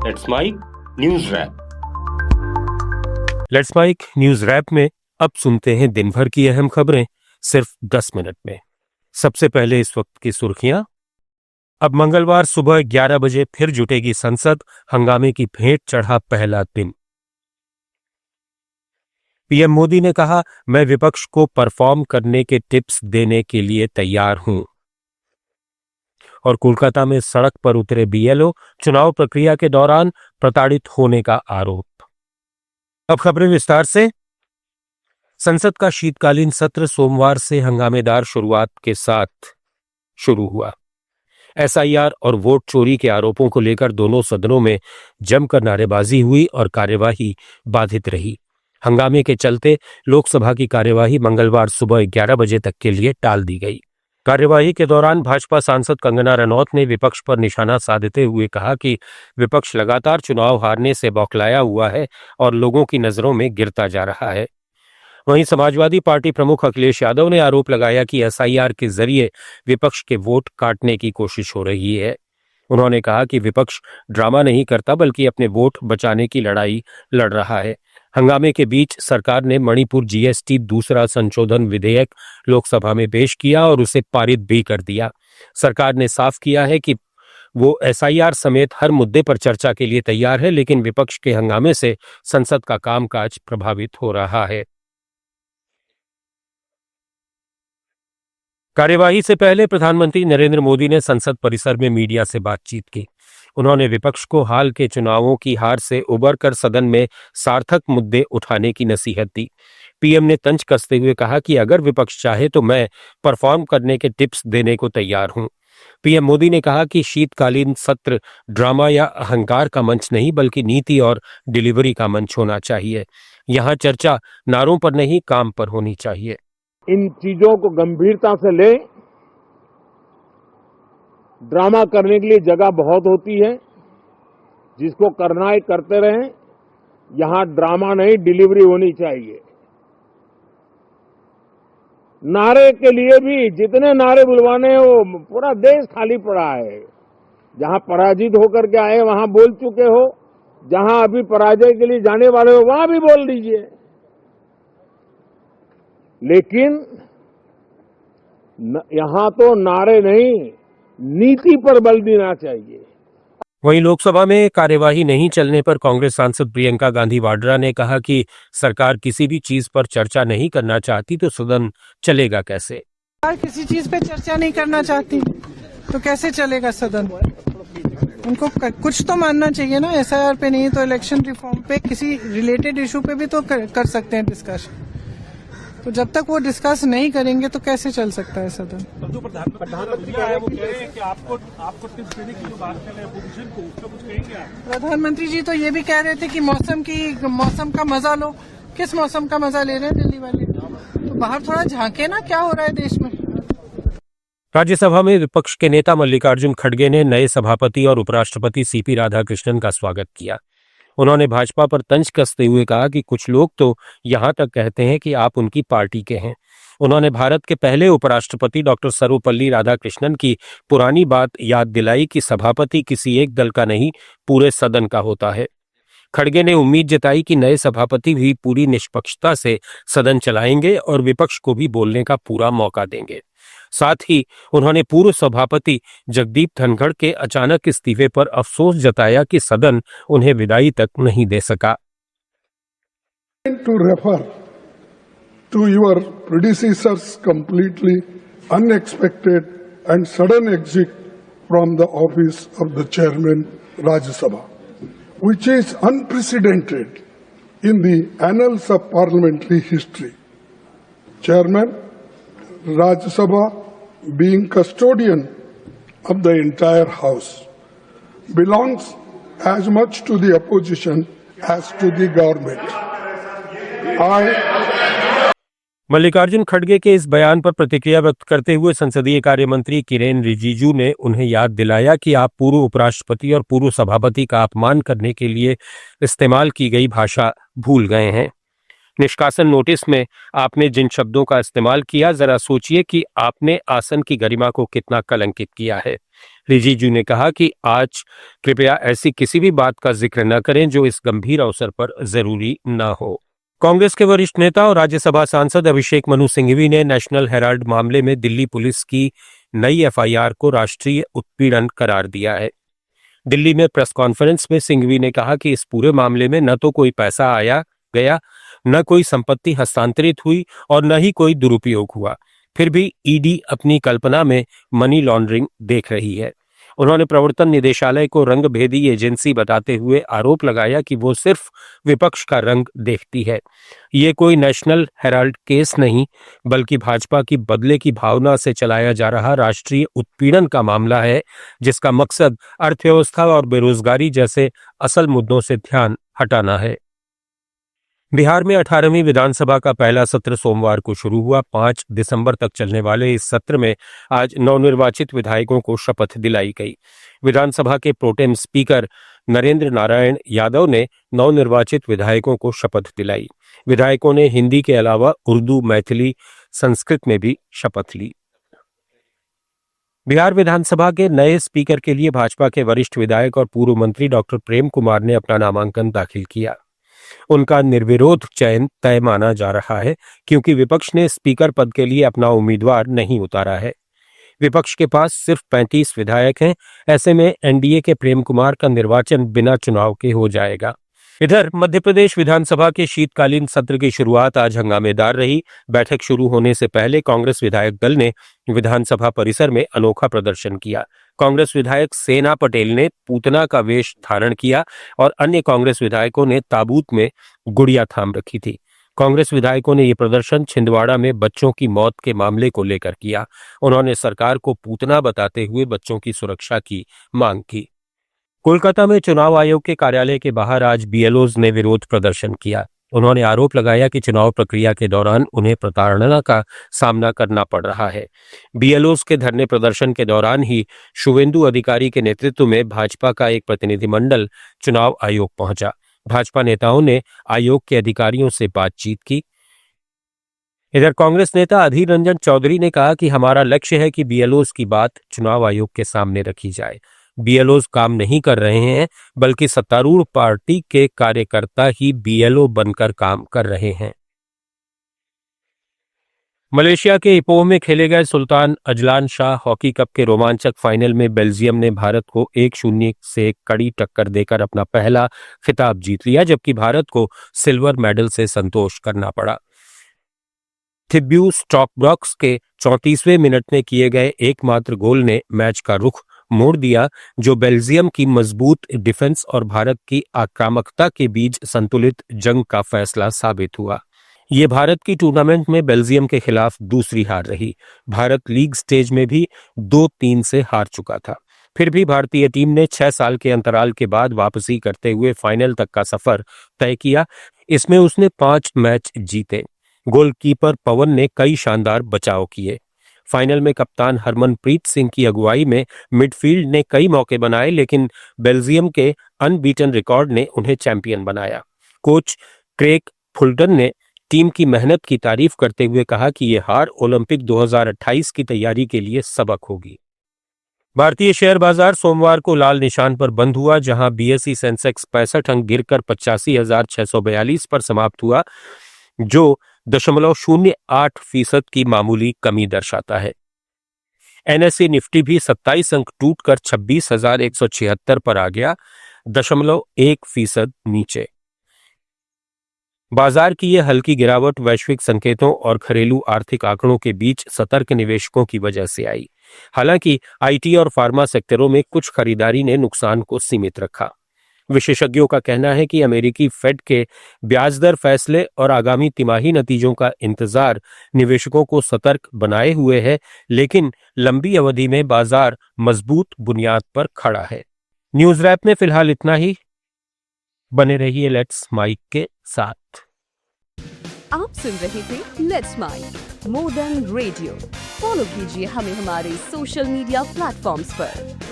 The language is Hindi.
Let's mic news wrap. Let's mic news wrap में अब सुनते हैं दिन भर की अहम खबरें सिर्फ 10 मिनट में। सबसे पहले इस वक्त की सुर्खियां। अब मंगलवार सुबह 11 बजे फिर जुटेगी संसद, हंगामे की भेंट चढ़ा पहला दिन। पीएम मोदी ने कहा, मैं विपक्ष को परफॉर्म करने के टिप्स देने के लिए तैयार हूं। और कोलकाता में सड़क पर उतरे बीएलओ, चुनाव प्रक्रिया के दौरान प्रताड़ित होने का आरोप। अब खबरें विस्तार से। संसद का शीतकालीन सत्र सोमवार से हंगामेदार शुरुआत के साथ शुरू हुआ। एसआईआर और वोट चोरी के आरोपों को लेकर दोनों सदनों में जमकर नारेबाजी हुई और कार्यवाही बाधित रही। हंगामे के चलते लोकसभा की कार्यवाही मंगलवार सुबह 11 बजे तक के लिए टाल दी गई। कार्यवाही के दौरान भाजपा सांसद कंगना रनौत ने विपक्ष पर निशाना साधते हुए कहा कि विपक्ष लगातार चुनाव हारने से बौखलाया हुआ है और लोगों की नजरों में गिरता जा रहा है। वहीं समाजवादी पार्टी प्रमुख अखिलेश यादव ने आरोप लगाया कि एसआईआर के जरिए विपक्ष के वोट काटने की कोशिश हो रही है। उन्होंने कहा कि विपक्ष ड्रामा नहीं करता बल्कि अपने वोट बचाने की लड़ाई लड़ रहा है। हंगामे के बीच सरकार ने मणिपुर जीएसटी दूसरा संशोधन विधेयक लोकसभा में पेश किया और उसे पारित भी कर दिया। सरकार ने साफ किया है कि वो एसआईआर समेत हर मुद्दे पर चर्चा के लिए तैयार है, लेकिन विपक्ष के हंगामे से संसद का कामकाज प्रभावित हो रहा है। कार्यवाही से पहले प्रधानमंत्री नरेंद्र मोदी ने संसद परिसर में मीडिया से बातचीत की। उन्होंने विपक्ष को हाल के चुनावों की हार से उबरकर सदन में सार्थक मुद्दे उठाने की नसीहत दी। पीएम ने तंज कसते हुए कहा कि अगर विपक्ष चाहे तो मैं परफॉर्म करने के टिप्स देने को तैयार हूं। पीएम मोदी ने कहा कि शीतकालीन सत्र ड्रामा या अहंकार का मंच नहीं बल्कि नीति और डिलीवरी का मंच होना चाहिए। यहां चर्चा नारों पर नहीं, काम पर होनी चाहिए। इन चीजों को गंभीरता से लें। ड्रामा करने के लिए जगह बहुत होती है, जिसको करना है करते रहें। यहां ड्रामा नहीं, डिलीवरी होनी चाहिए। नारे के लिए भी जितने नारे बुलवाने हैं वो पूरा देश खाली पड़ा है। जहां पराजित होकर के आए वहां बोल चुके हो, जहां अभी पराजय के लिए जाने वाले हो वहां भी बोल दीजिए, लेकिन यहां तो नारे नहीं, नीति पर बल देना चाहिए। वहीं लोकसभा में कार्यवाही नहीं चलने पर कांग्रेस सांसद प्रियंका गांधी वाड्रा ने कहा कि सरकार किसी भी चीज पर चर्चा नहीं करना चाहती तो सदन चलेगा कैसे। सरकार किसी चीज पे चर्चा नहीं करना चाहती तो कैसे चलेगा सदन। उनको कुछ तो मानना चाहिए ना। एसआईआर पे नहीं तो इलेक्शन रिफॉर्म पे, किसी रिलेटेड इशू पे भी तो कर सकते हैं डिस्कशन। तो जब तक वो डिस्कस नहीं करेंगे तो कैसे चल सकता है सदन। जो प्रधानमंत्री आया वो कह रहे हैं कि आपको टिप्स देने की जो बात कर रहे हैं अपोजिशन को, उसका कुछ कहेंगे आप? प्रधानमंत्री जी तो ये भी कह रहे थे कि मौसम का मजा लो। किस मौसम का मजा ले रहे हैं दिल्ली वाले? तो बाहर थोड़ा झांके ना, क्या हो रहा है देश में। राज्यसभा में विपक्ष के नेता मल्लिकार्जुन खड़गे ने नए सभापति और उपराष्ट्रपति सीपी राधाकृष्णन का स्वागत किया। उन्होंने भाजपा पर तंज कसते हुए कहा कि कुछ लोग तो यहां तक कहते हैं कि आप उनकी पार्टी के हैं। उन्होंने भारत के पहले उपराष्ट्रपति डॉक्टर सर्वपल्ली राधाकृष्णन की पुरानी बात याद दिलाई कि सभापति किसी एक दल का नहीं, पूरे सदन का होता है। खड़गे ने उम्मीद जताई कि नए सभापति भी पूरी निष्पक्षता से सदन चलाएंगे और विपक्ष को भी बोलने का पूरा मौका देंगे। साथ ही उन्होंने पूर्व सभापति जगदीप धनखड़ के अचानक इस्तीफे पर अफसोस जताया कि सदन उन्हें विदाई तक नहीं दे सका। To refer to your predecessors' completely unexpected and sudden exit from the office of the chairman Rajya Sabha, which is unprecedented in the annals of parliamentary history. Chairman Rajya Sabha, being custodian of the entire house, belongs as much to the opposition as to the government. Mallikarjun खड़गे के इस बयान पर प्रतिक्रिया व्यक्त करते हुए संसदीय कार्य मंत्री किरेन रिजिजू ने उन्हें याद दिलाया कि आप पूर्व उपराष्ट्रपति और पूर्व सभापति का अपमान करने के लिए इस्तेमाल की गई भाषा भूल गए हैं। निष्कासन नोटिस में आपने जिन शब्दों का इस्तेमाल किया, जरा सोचिए कि आपने आसन की गरिमा को कितना कलंकित किया है। रिजिजू ने कहा कि आज कृपया ऐसी किसी भी बात का जिक्र न करें जो इस गंभीर अवसर पर जरूरी न हो। कांग्रेस के वरिष्ठ नेता और राज्यसभा सांसद अभिषेक मनु सिंघवी ने नेशनल हेराल्ड मामले में दिल्ली पुलिस की नई एफआईआर को राष्ट्रीय उत्पीड़न करार दिया है। दिल्ली में प्रेस कॉन्फ्रेंस में सिंघवी ने कहा कि इस पूरे मामले में न तो कोई पैसा आया गया, न कोई संपत्ति हस्तांतरित हुई और न ही कोई दुरुपयोग हुआ। फिर भी ईडी अपनी कल्पना में मनी लॉन्ड्रिंग देख रही है। उन्होंने प्रवर्तन निदेशालय को रंगभेदी एजेंसी बताते हुए आरोप लगाया कि वो सिर्फ विपक्ष का रंग देखती है। ये कोई नेशनल हेराल्ड केस नहीं, बल्कि भाजपा की बदले की भावना से चलाया जा रहा राष्ट्रीय उत्पीड़न का मामला है, जिसका मकसद अर्थव्यवस्था और बेरोजगारी जैसे असल मुद्दों से ध्यान हटाना है। बिहार में 18वीं विधानसभा का पहला सत्र सोमवार को शुरू हुआ। 5 दिसंबर तक चलने वाले इस सत्र में आज नवनिर्वाचित विधायकों को शपथ दिलाई गई। विधानसभा के प्रोटेम स्पीकर नरेंद्र नारायण यादव ने नवनिर्वाचित विधायकों को शपथ दिलाई। विधायकों ने हिंदी के अलावा उर्दू, मैथिली, संस्कृत में भी शपथ ली। बिहार विधानसभा के नए स्पीकर के लिए भाजपा के वरिष्ठ विधायक और पूर्व मंत्री डॉक्टर प्रेम कुमार ने अपना नामांकन दाखिल किया। उनका निर्विरोध चयन तय माना जा रहा है, क्योंकि विपक्ष ने स्पीकर पद के लिए अपना उम्मीदवार नहीं उतारा है। विपक्ष के पास सिर्फ 35 विधायक हैं। ऐसे में एनडीए के प्रेम कुमार का निर्वाचन बिना चुनाव के हो जाएगा। इधर मध्य प्रदेश विधानसभा के शीतकालीन सत्र की शुरुआत आज हंगामेदार रही। बैठक शुरू होने से पहले कांग्रेस विधायक दल ने विधानसभा परिसर में अनोखा प्रदर्शन किया। कांग्रेस विधायक सेना पटेल ने पूतना का वेश धारण किया और अन्य कांग्रेस विधायकों ने ताबूत में गुड़िया थाम रखी थी। कांग्रेस विधायकों ने यह प्रदर्शन छिंदवाड़ा में बच्चों की मौत के मामले को लेकर किया। उन्होंने सरकार को पूतना बताते हुए बच्चों की सुरक्षा की मांग की। कोलकाता में चुनाव आयोग के कार्यालय के बाहर आज बीएलओज ने विरोध प्रदर्शन किया। उन्होंने आरोप लगाया कि चुनाव प्रक्रिया के दौरान उन्हें प्रताड़ना का सामना करना पड़ रहा है। बीएलओज के धरने प्रदर्शन के दौरान ही शुवेंदु अधिकारी के नेतृत्व में भाजपा का एक प्रतिनिधिमंडल चुनाव आयोग पहुंचा। भाजपा नेताओं ने आयोग के अधिकारियों से बातचीत की। इधर कांग्रेस नेता अधीर रंजन चौधरी ने कहा कि हमारा लक्ष्य है कि बीएलओज की बात चुनाव आयोग के सामने रखी जाए। बीएलओज काम नहीं कर रहे हैं, बल्कि सत्तारूढ़ पार्टी के कार्यकर्ता ही बीएलओ बनकर काम कर रहे हैं। मलेशिया के इपोह में खेले गए Sultan Azlan Shah hockey cup के रोमांचक फाइनल में बेल्जियम ने भारत को 1-0 से कड़ी टक्कर देकर अपना पहला खिताब जीत लिया, जबकि भारत को सिल्वर मेडल से संतोष करना पड़ा। थिब्यू स्टॉकब्रॉक्स के 34वें मिनट में किए गए एकमात्र गोल ने मैच का रुख मोड़ दिया, जो बेल्जियम की मजबूत डिफेंस और भारत की आक्रामकता के बीच संतुलित जंग का फैसला साबित हुआ। ये भारत की टूर्नामेंट में बेल्जियम के खिलाफ दूसरी हार रही। भारत लीग स्टेज में भी 2-3 से हार चुका था। फिर भी भारतीय टीम ने 6 साल के अंतराल के बाद वापसी करते हुए फाइनल तक का सफर तय किया। इसमें उसने 5 मैच जीते। गोलकीपर पवन ने कई शानदार बचाव किए। फाइनल में कप्तान हरमनप्रीत सिंह की अगुवाई में मिडफील्ड ने कई मौके बनाए, लेकिन बेल्जियम के अनबीटन रिकॉर्ड ने उन्हें चैंपियन बनाया। कोच क्रेग फुल्टन ने टीम की मेहनत की तारीफ करते हुए कहा कि यह हार ओलंपिक 2028 की तैयारी के लिए सबक होगी। भारतीय शेयर बाजार सोमवार को लाल निशान पर बंद हुआ, जहां बीएसई सेंसेक्स 65 अंक गिरकर 85,642 पर समाप्त हुआ, जो 0.08% की मामूली कमी दर्शाता है। एनएसई निफ्टी भी 27 अंक टूटकर 26,176 पर आ गया, 0.1% नीचे। बाजार की यह हल्की गिरावट वैश्विक संकेतों और घरेलू आर्थिक आंकड़ों के बीच सतर्क निवेशकों की वजह से आई। हालांकि आईटी और फार्मा सेक्टरों में कुछ खरीदारी ने नुकसान को सीमित रखा। विशेषज्ञों का कहना है कि अमेरिकी फेड के ब्याज दर फैसले और आगामी तिमाही नतीजों का इंतजार निवेशकों को सतर्क बनाए हुए है, लेकिन लंबी अवधि में बाजार मजबूत बुनियाद पर खड़ा है। न्यूज रैप में फिलहाल इतना ही। बने रहिए लेट्स माइक के साथ। आप सुन रहे थे let's mic more than radio. Follow कीजिए हमें हमारे सोशल मीडिया प्लेटफॉर्म्स पर।